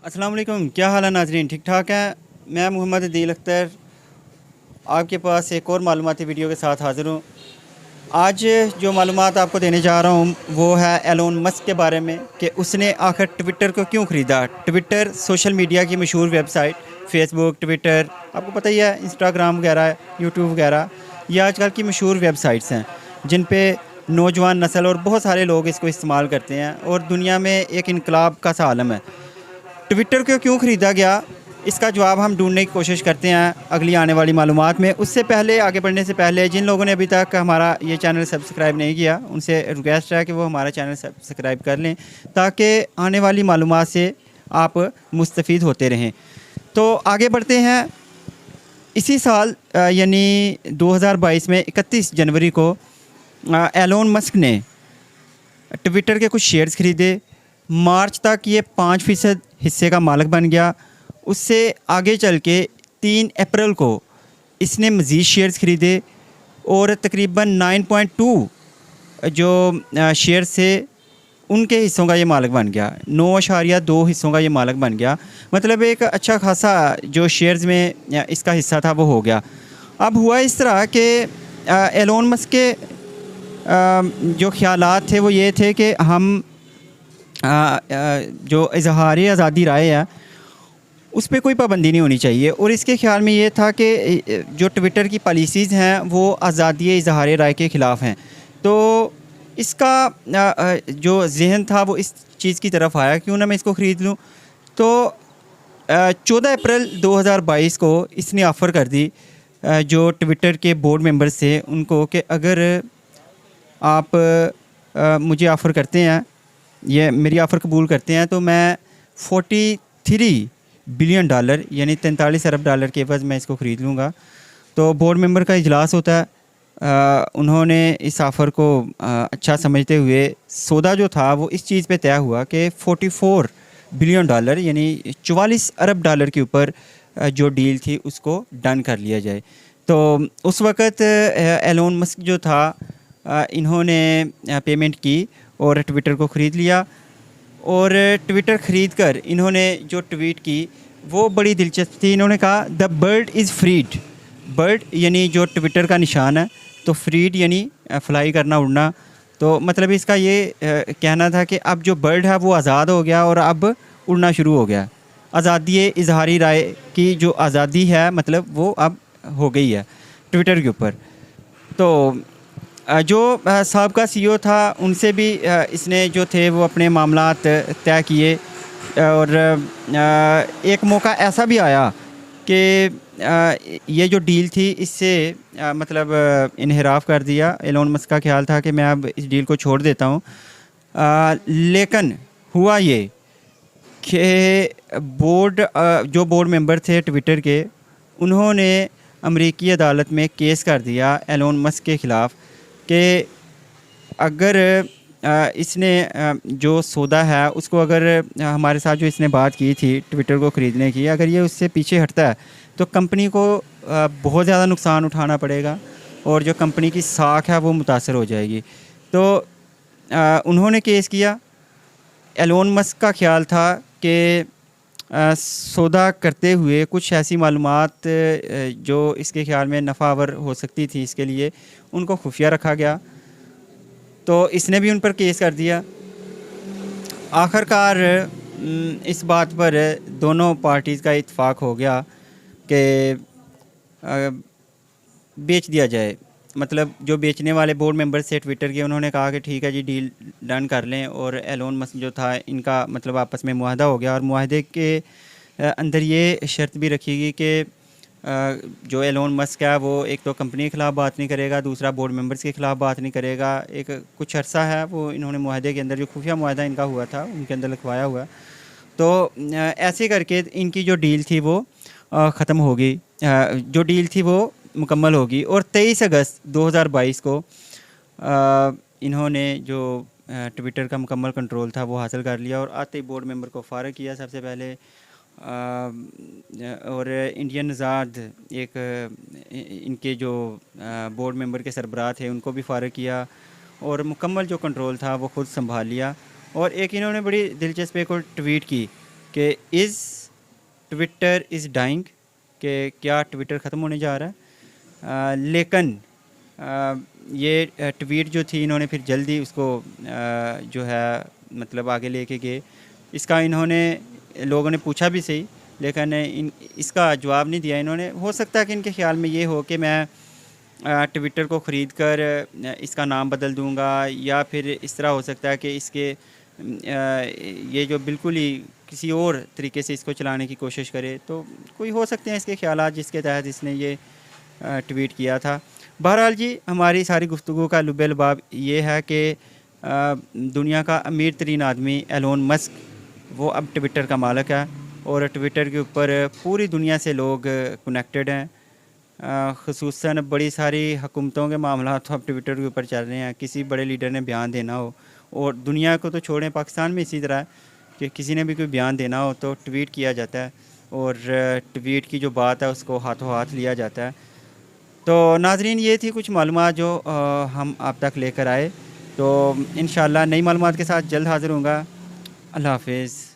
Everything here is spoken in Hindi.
अस्सलाम वालेकुम, क्या हाल है नाजरीन? ठीक ठाक है। मैं मोहम्मद अदील अख्तर आपके पास एक और मालूमाती वीडियो के साथ हाज़िर हूँ। आज जो मालूमात आपको देने जा रहा हूँ वो है एलोन मस्क के बारे में कि उसने आखिर ट्विटर को क्यों ख़रीदा। ट्विटर सोशल मीडिया की मशहूर वेबसाइट, फेसबुक, ट्विटर, आपको पता ही है, इंस्टाग्राम वगैरह, यूट्यूब वगैरह, ये आजकल की मशहूर वेबसाइट्स हैं जिन पे नौजवान नस्ल और बहुत सारे लोग इसको इस्तेमाल करते हैं और दुनिया में एक इनकलाब का सा आलम है। ट्विटर को क्यों ख़रीदा गया, इसका जवाब हम ढूंढने की कोशिश करते हैं अगली आने वाली मालूमात में। उससे पहले, आगे बढ़ने से पहले, जिन लोगों ने अभी तक हमारा ये चैनल सब्सक्राइब नहीं किया उनसे रिक्वेस्ट है कि वो हमारा चैनल सब्सक्राइब कर लें ताकि आने वाली मालूमात से आप मुस्तफ़ीद होते रहें। तो आगे बढ़ते हैं। इसी साल यानी 2022 में 31 जनवरी को एलोन मस्क ने ट्विटर के कुछ शेयर्स ख़रीदे। मार्च तक ये 5% हिस्से का मालिक बन गया। उससे आगे चल के 3 अप्रैल को इसने मज़ीद शेयर्स ख़रीदे और तकरीबन 9.2 जो शेयर्स थे उनके हिस्सों का ये मालिक बन गया। 9.2 हिस्सों का ये मालिक बन गया। मतलब एक अच्छा खासा जो शेयर्स में इसका हिस्सा था वो हो गया। अब हुआ इस तरह कि एलोन मस्क के जो ख़यालात थे वो ये थे कि हम जो इजहार आज़ादी राय है उस पर कोई पाबंदी नहीं होनी चाहिए। और इसके ख़्याल में ये था कि जो ट्विटर की पॉलिसीज़ हैं वो आज़ादी इजहार राय के ख़िलाफ़ हैं। तो इसका जो जहन था वो इस चीज़ की तरफ आया, क्यों ना मैं इसको ख़रीद लूँ। तो 14 अप्रैल 2022 को इसने ऑफ़र कर दी जो ट्विटर के बोर्ड मेंबर्स थे उनको कि अगर आप मुझे ऑफ़र करते हैं, ये मेरी ऑफ़र कबूल करते हैं, तो मैं 43 बिलियन डॉलर यानी 43 अरब डॉलर के एवज़ मैं इसको ख़रीद लूँगा। तो बोर्ड मेंबर का इजलास होता है। उन्होंने इस ऑफ़र को अच्छा समझते हुए सौदा जो था वो इस चीज़ पे तय हुआ कि 44 बिलियन डॉलर यानी 44 अरब डॉलर के ऊपर जो डील थी उसको डन कर लिया जाए। तो उस वक़्त एलोन मस्क जो था इन्होंने पेमेंट की और ट्विटर को ख़रीद लिया। और ट्विटर ख़रीद कर इन्होंने जो ट्वीट की वो बड़ी दिलचस्प थी। इन्होंने कहा the bird is freed. Bird यानी जो ट्विटर का निशान है, तो फ्रीड यानी फ्लाई करना, उड़ना। तो मतलब इसका ये कहना था कि अब जो बर्ड है वो आज़ाद हो गया और अब उड़ना शुरू हो गया। आज़ादी इजहारी राय की जो आज़ादी है मतलब वो अब हो गई है ट्विटर के ऊपर। तो जो साबका सीईओ था उनसे भी इसने जो थे वो अपने मामलात तय किए। और एक मौका ऐसा भी आया कि ये जो डील थी इससे मतलब इन्हिराफ कर दिया। एलोन मस्क का ख्याल था कि मैं अब इस डील को छोड़ देता हूँ। लेकिन हुआ ये कि जो बोर्ड मेंबर थे ट्विटर के, उन्होंने अमेरिकी अदालत में केस कर दिया एलोन मस्क के ख़िलाफ़ कि अगर इसने जो सौदा है उसको, अगर हमारे साथ जो इसने बात की थी ट्विटर को ख़रीदने की, अगर ये उससे पीछे हटता है तो कंपनी को बहुत ज़्यादा नुकसान उठाना पड़ेगा और जो कंपनी की साख है वो मुतासर हो जाएगी। तो उन्होंने केस किया। एलोन मस्क का ख्याल था कि सौदा करते हुए कुछ ऐसी मालूमात जो इसके ख्याल में नफ़ावर हो सकती थी इसके लिए, उनको खुफिया रखा गया। तो इसने भी उन पर केस कर दिया। आखिरकार इस बात पर दोनों पार्टीज़ का इत्फाक हो गया कि बेच दिया जाए। मतलब जो बेचने वाले बोर्ड मेंबर से ट्विटर के, उन्होंने कहा कि ठीक है जी, डील डन कर लें। और एलोन मस्क जो था, इनका मतलब आपस में मुआहदा हो गया और मुआहदे के अंदर ये शर्त भी रखी गई कि जो एलोन मस्क है वो एक तो कंपनी के ख़िलाफ़ बात नहीं करेगा, दूसरा बोर्ड मेंबर्स के ख़िलाफ़ बात नहीं करेगा। एक कुछ अरसा है वो इन्होंने मुआहदे के अंदर, जो खुफिया मुआहदा इनका हुआ था उनके अंदर लिखवाया हुआ। तो ऐसे करके इनकी जो डील थी वो ख़त्म हो गई। जो डील थी वो मुकम्मल होगी। और 23 अगस्त 2022 को इन्होंने जो ट्विटर का मुकम्मल कंट्रोल था वो हासिल कर लिया और आते ही बोर्ड मेंबर को फ़ारग किया सबसे पहले। और इंडियन आज़ाद एक इनके जो बोर्ड मेंबर के सरबराह थे उनको भी फ़ारग किया और मुकम्मल जो कंट्रोल था वो ख़ुद संभाल लिया। और एक इन्होंने बड़ी दिलचस्प एक और ट्वीट की कि इज़ ट्विटर इज़ डाइंग, कि क्या ट्विटर ख़त्म होने जा रहा है। लेकिन ये ट्वीट जो थी इन्होंने फिर जल्दी उसको जो है मतलब आगे लेके गए। इसका इन्होंने लोगों ने पूछा भी सही, लेकिन इसका जवाब नहीं दिया इन्होंने। हो सकता है कि इनके ख़्याल में ये हो कि मैं ट्विटर को ख़रीद कर इसका नाम बदल दूंगा, या फिर इस तरह हो सकता है कि इसके ये जो बिल्कुल ही किसी और तरीके से इसको चलाने की कोशिश करे। तो कोई हो सकते हैं इसके ख़्यालात जिसके तहत इसने ये ट्वीट किया था। बहरहाल जी, हमारी सारी गुफ्तगू का लुब्बे लुबाब ये है कि दुनिया का अमीर तरीन आदमी एलोन मस्क वो अब ट्विटर का मालिक है, और ट्विटर के ऊपर पूरी दुनिया से लोग कनेक्टेड हैं। ख़ुसूसन बड़ी सारी हुकूमतों के मामला तो अब ट्विटर के ऊपर चल रहे हैं। किसी बड़े लीडर ने बयान देना हो, और दुनिया को तो छोड़ें, पाकिस्तान में इसी तरह है कि किसी ने भी कोई बयान देना हो तो ट्वीट किया जाता है, और ट्वीट की जो बात है उसको हाथों हाथ लिया जाता है। तो नाजरीन, ये थी कुछ मालूमात जो हम आप तक लेकर आए। तो इंशाअल्लाह नई मालूमात के साथ जल्द हाज़िर होऊंगा। अल्लाह हाफ़िज़।